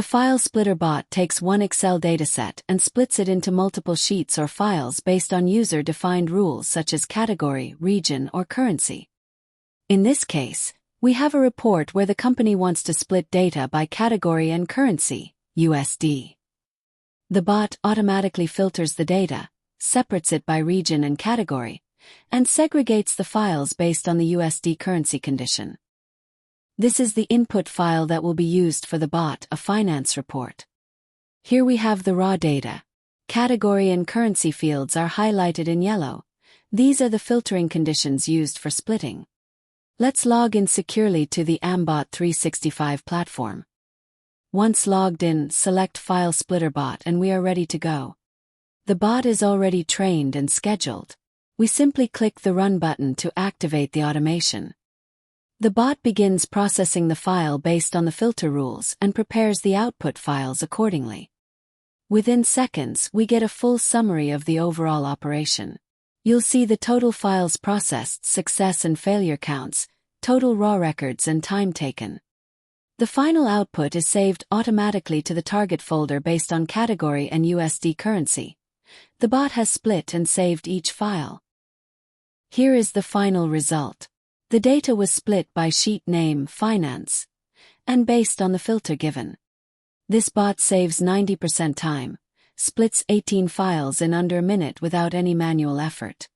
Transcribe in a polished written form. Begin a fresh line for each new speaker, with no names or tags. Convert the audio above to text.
The file splitter bot takes one Excel dataset and splits it into multiple sheets or files based on user-defined rules such as category, region, or currency. In this case, we have a report where the company wants to split data by category and currency, USD. The bot automatically filters the data, separates it by region and category, and segregates the files based on the USD currency condition. This is the input file that will be used for the bot, a finance report. Here we have the raw data. Category and currency fields are highlighted in yellow. These are the filtering conditions used for splitting. Let's log in securely to the AMBot 365 platform. Once logged in, select File Splitter Bot and we are ready to go. The bot is already trained and scheduled. We simply click the Run button to activate the automation. The bot begins processing the file based on the filter rules and prepares the output files accordingly. Within seconds, we get a full summary of the overall operation. You'll see the total files processed, success and failure counts, total raw records and time taken. The final output is saved automatically to the target folder based on category and USD currency. The bot has split and saved each file. Here is the final result. The data was split by sheet name, finance, and based on the filter given. This bot saves 90% time, splits 18 files in under a minute without any manual effort.